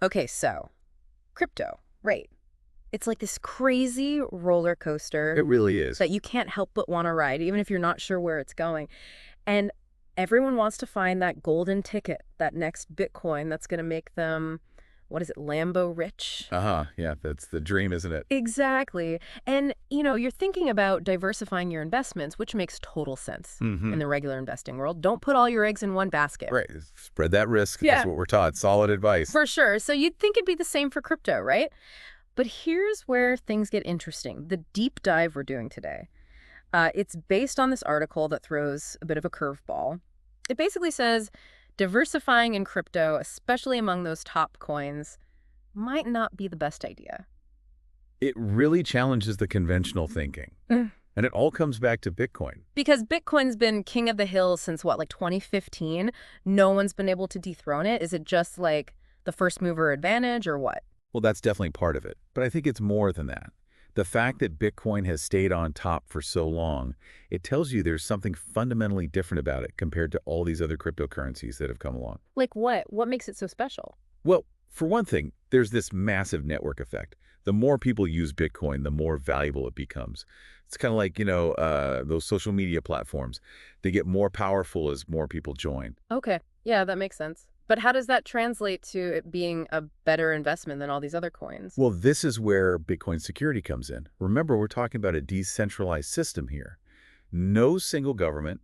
Okay, so crypto, right. It's like this crazy roller coaster It really is. that you can't help but want to ride, even if you're not sure where it's going. And everyone wants to find that golden ticket, that next Bitcoin that's going to make them, what is it, Lambo rich? Uh-huh. Yeah, that's the dream, isn't it? Exactly. And, you're thinking about diversifying your investments, which makes total sense Mm-hmm. in the regular investing world. Don't put all your eggs in one basket. Right. Spread that risk. That's Yeah, what we're taught. Solid advice. for sure. So you'd think it'd be the same for crypto, right? But here's where things get interesting. The deep dive we're doing today. It's based on this article that throws a bit of a curveball. It basically says diversifying in crypto, especially among those top coins, might not be the best idea. It really challenges the conventional thinking. Mm. And it all comes back to Bitcoin. Because Bitcoin's been king of the hill since what, like 2015? No one's been able to dethrone it? Is it just like the first mover advantage or what? Well, that's definitely part of it. But I think it's more than that. The fact that Bitcoin has stayed on top for so long, it tells you there's something fundamentally different about it compared to all these other cryptocurrencies that have come along. Like what? What makes it so special? Well, for one thing, there's this massive network effect. The more people use Bitcoin, the more valuable it becomes. It's kind of like, those social media platforms. They get more powerful as more people join. Okay. Yeah, that makes sense. But how does that translate to it being a better investment than all these other coins? Well, this is where Bitcoin security comes in. Remember, we're talking about a decentralized system here. No single government,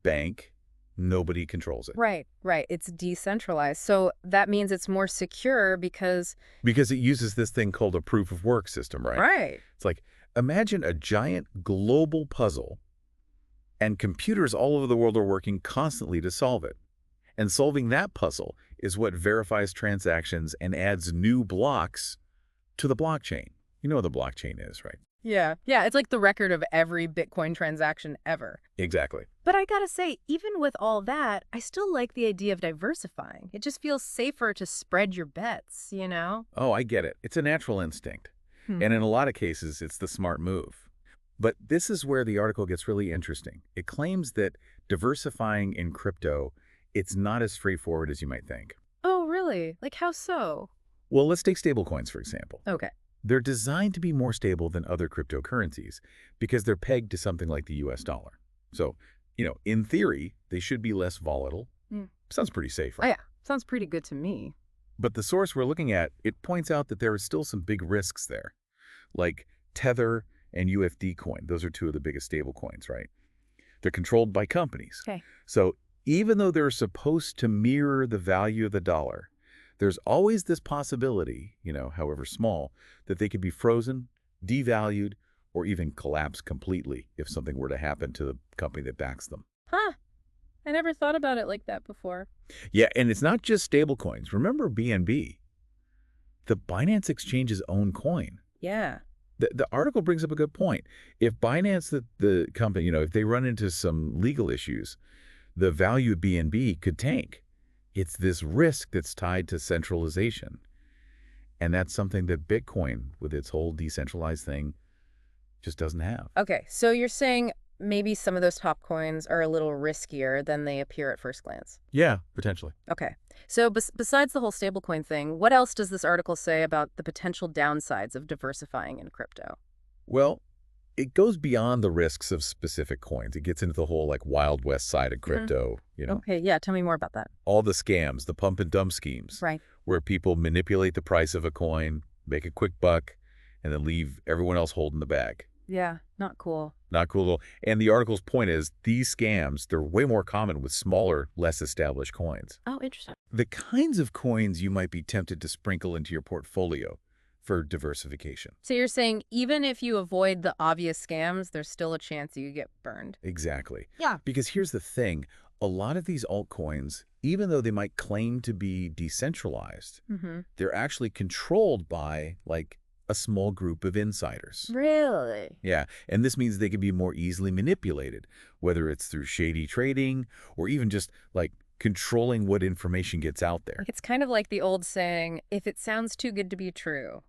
bank, nobody controls it. Right, right. It's decentralized. So that means it's more secure because, Because it uses this thing called a proof of work system, right? right. It's like, imagine a giant global puzzle and computers all over the world are working constantly to solve it. And solving that puzzle is what verifies transactions and adds new blocks to the blockchain. You know what the blockchain is, right? Yeah. Yeah, it's like the record of every Bitcoin transaction ever. Exactly. But I gotta say, even with all that, I still like the idea of diversifying. It just feels safer to spread your bets? Oh, I get it. It's a natural instinct. Hmm. And in a lot of cases, it's the smart move. But this is where the article gets really interesting. It claims that diversifying in crypto, it's not as straightforward as you might think. Oh, really? Like how so? Well, let's take stablecoins, for example. Okay. They're designed to be more stable than other cryptocurrencies because they're pegged to something like the US dollar. So, in theory, they should be less volatile. Mm. Sounds pretty safe, Oh, right? yeah. Sounds pretty good to me. But the source we're looking at, it points out that there are still some big risks there, like Tether and UFD coin. Those are two of the biggest stable coins, right? They're controlled by companies. Okay. So even though they're supposed to mirror the value of the dollar, there's always this possibility, however small, that they could be frozen, devalued, or even collapse completely if something were to happen to the company that backs them. Huh. I never thought about it like that before. Yeah, and it's not just stablecoins. Remember BNB, the Binance Exchange's own coin. Yeah. The article brings up a good point. If Binance, the company, if they run into some legal issues, the value of BNB could tank. It's this risk that's tied to centralization. And that's something that Bitcoin, with its whole decentralized thing, just doesn't have. Okay, so you're saying maybe some of those top coins are a little riskier than they appear at first glance. Yeah, potentially. Okay. So besides the whole stablecoin thing, what else does this article say about the potential downsides of diversifying in crypto? Well, it goes beyond the risks of specific coins. It gets into the whole Wild West side of Mhm. crypto. Okay, yeah, tell me more about that. All the scams, the pump and dump schemes, Right. where people manipulate the price of a coin, make a quick buck, and then leave everyone else holding the bag. Yeah, not cool. Not cool at all. And the article's point is these scams, they're way more common with smaller, less established coins. Oh, interesting. The kinds of coins you might be tempted to sprinkle into your portfolio for diversification. So you're saying even if you avoid the obvious scams, there's still a chance you get burned. Exactly. Yeah. Because here's the thing. A lot of these altcoins, even though they might claim to be decentralized, Mm-hmm. they're actually controlled by, a small group of insiders. Really? Yeah, and this means they can be more easily manipulated, whether it's through shady trading or even just, controlling what information gets out there. It's kind of like the old saying, if it sounds too good to be true.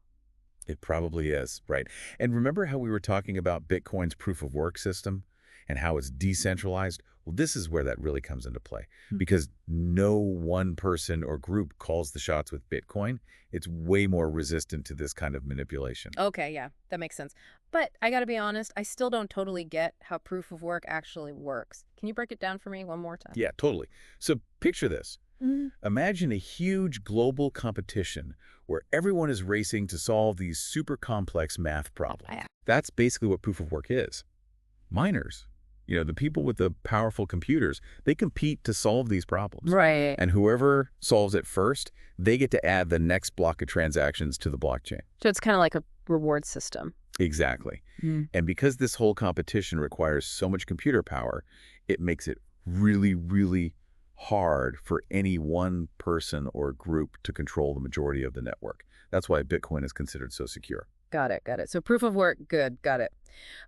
It probably is, right? And remember how we were talking about Bitcoin's proof of work system and how it's decentralized? Well, this is where that really comes into play Hmm. because no one person or group calls the shots with Bitcoin. It's way more resistant to this kind of manipulation. Okay, yeah, that makes sense. But I gotta be honest, I still don't totally get how proof of work actually works. Can you break it down for me one more time? Yeah, totally. So picture this. Mhm. Imagine a huge global competition where everyone is racing to solve these super complex math problems. Yeah. That's basically what proof of work is. Miners, the people with the powerful computers, they compete to solve these problems. Right. And whoever solves it first, they get to add the next block of transactions to the blockchain. So it's kind of like a reward system. Exactly. Mm. And because this whole competition requires so much computer power, it makes it really, really hard for any one person or group to control the majority of the network. That's why Bitcoin is considered so secure. Got it, got it. So proof of work, good, got it.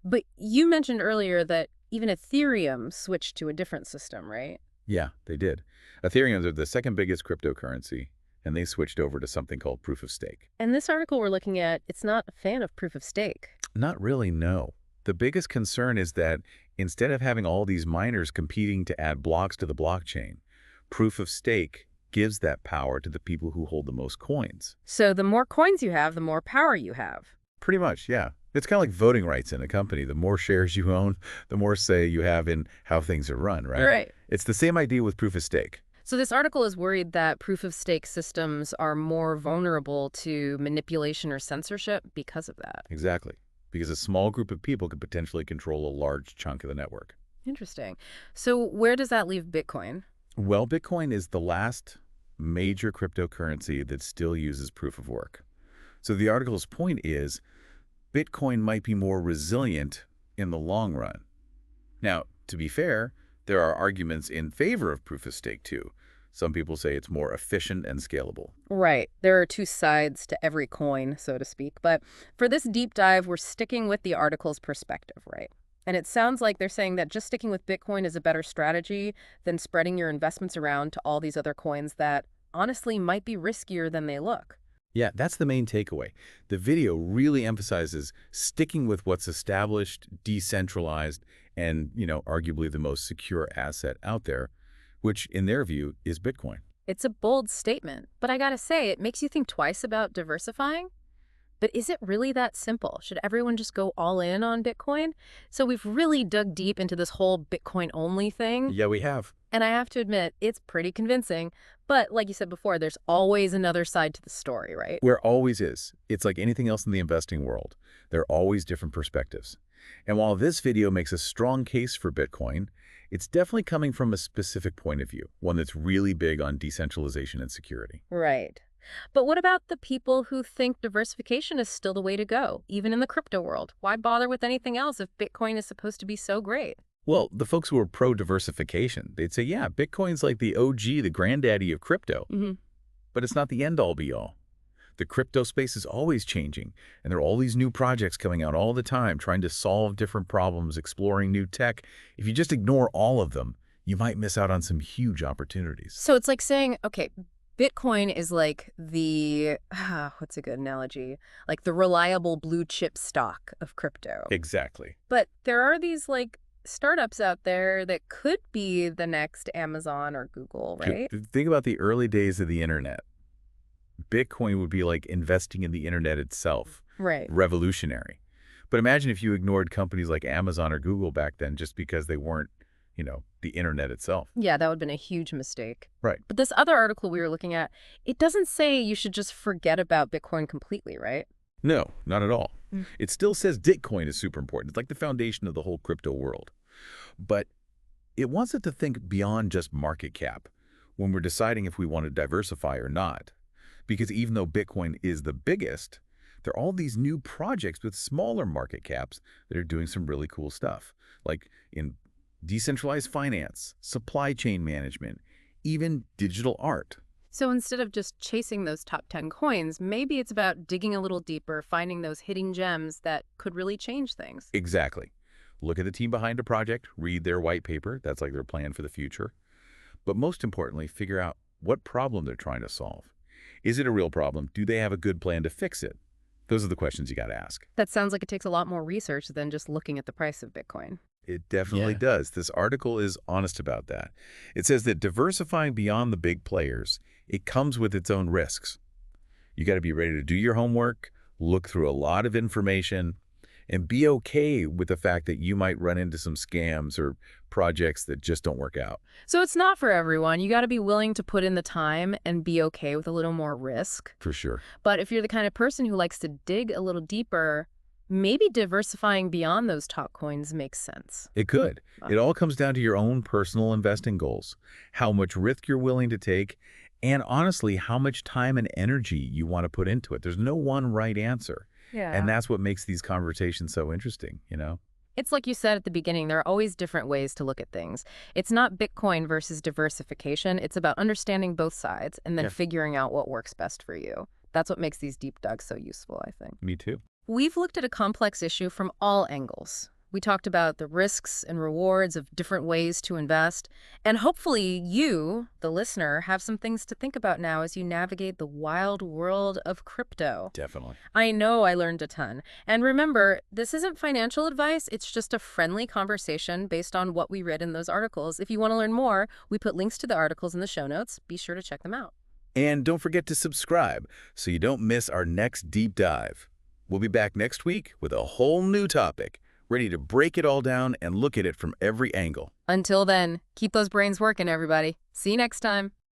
But you mentioned earlier that even Ethereum switched to a different system, right? Yeah, they did. Ethereum is the second biggest cryptocurrency, and they switched over to something called proof of stake. And this article we're looking at, it's not a fan of proof of stake. Not really, no. The biggest concern is that instead of having all these miners competing to add blocks to the blockchain, proof of stake gives that power to the people who hold the most coins. So the more coins you have, the more power you have. Pretty much, yeah. It's kind of like voting rights in a company. The more shares you own, the more say you have in how things are run, right? Right. It's the same idea with proof of stake. So this article is worried that proof of stake systems are more vulnerable to manipulation or censorship because of that. Exactly. Because a small group of people could potentially control a large chunk of the network. Interesting. So where does that leave Bitcoin? Well, Bitcoin is the last major cryptocurrency that still uses proof of work. So the article's point is Bitcoin might be more resilient in the long run. Now, to be fair, there are arguments in favor of proof of stake too. Some people say it's more efficient and scalable. Right. There are two sides to every coin, so to speak. But for this deep dive, we're sticking with the article's perspective, right? And it sounds like they're saying that just sticking with Bitcoin is a better strategy than spreading your investments around to all these other coins that honestly might be riskier than they look. Yeah, that's the main takeaway. The video really emphasizes sticking with what's established, decentralized, and, arguably the most secure asset out there, which in their view is Bitcoin. It's a bold statement, but I gotta say, it makes you think twice about diversifying. But is it really that simple? Should everyone just go all in on Bitcoin? So we've really dug deep into this whole Bitcoin only thing. Yeah, we have. And I have to admit, it's pretty convincing. But like you said before, there's always another side to the story, right? There always is. It's like anything else in the investing world. There are always different perspectives. And while this video makes a strong case for Bitcoin, it's definitely coming from a specific point of view, one that's really big on decentralization and security. Right. But what about the people who think diversification is still the way to go, even in the crypto world? Why bother with anything else if Bitcoin is supposed to be so great? Well, the folks who are pro-diversification, they'd say, yeah, Bitcoin's like the OG, the granddaddy of crypto, Hmm. but it's not the end-all be-all. The crypto space is always changing, and there are all these new projects coming out all the time, trying to solve different problems, exploring new tech. If you just ignore all of them, you might miss out on some huge opportunities. So it's like saying, okay, Bitcoin is like the, what's a good analogy? Like the reliable blue chip stock of crypto. Exactly. But there are these like startups out there that could be the next Amazon or Google, right? Think about the early days of the internet. Bitcoin would be like investing in the internet itself. Right. Revolutionary. But imagine if you ignored companies like Amazon or Google back then just because they weren't, the internet itself. Yeah, that would have been a huge mistake. Right. But this other article we were looking at, it doesn't say you should just forget about Bitcoin completely, right? No, not at all. Mm. It still says Bitcoin is super important. It's like the foundation of the whole crypto world. But it wants it to think beyond just market cap when we're deciding if we want to diversify or not. Because even though Bitcoin is the biggest, there are all these new projects with smaller market caps that are doing some really cool stuff, like in decentralized finance, supply chain management, even digital art. So instead of just chasing those top 10 coins, maybe it's about digging a little deeper, finding those hidden gems that could really change things. Exactly. Look at the team behind a project, read their white paper, that's like their plan for the future. But most importantly, figure out what problem they're trying to solve. Is it a real problem? Do they have a good plan to fix it? Those are the questions you got to ask. That sounds like it takes a lot more research than just looking at the price of Bitcoin. It definitely Yeah. does. This article is honest about that. It says that diversifying beyond the big players, it comes with its own risks. You got to be ready to do your homework, look through a lot of information, and be okay with the fact that you might run into some scams or projects that just don't work out, So it's not for everyone. You got to be willing to put in the time and be okay with a little more risk. for sure. But if you're the kind of person who likes to dig a little deeper, maybe diversifying beyond those top coins makes sense. It could. It all comes down to your own personal investing goals, how much risk you're willing to take, and honestly, how much time and energy you want to put into it. There's no one right answer. And Yeah. that's what makes these conversations so interesting? It's like you said at the beginning, there are always different ways to look at things. It's not Bitcoin versus diversification. It's about understanding both sides and then Yeah. figuring out what works best for you. That's what makes these deep dives so useful, I think. Me too. We've looked at a complex issue from all angles. We talked about the risks and rewards of different ways to invest. And hopefully you, the listener, have some things to think about now as you navigate the wild world of crypto. Definitely. I know I learned a ton. And remember, this isn't financial advice. It's just a friendly conversation based on what we read in those articles. If you want to learn more, we put links to the articles in the show notes. Be sure to check them out. And don't forget to subscribe so you don't miss our next deep dive. We'll be back next week with a whole new topic, ready to break it all down and look at it from every angle. Until then, keep those brains working, everybody. See you next time.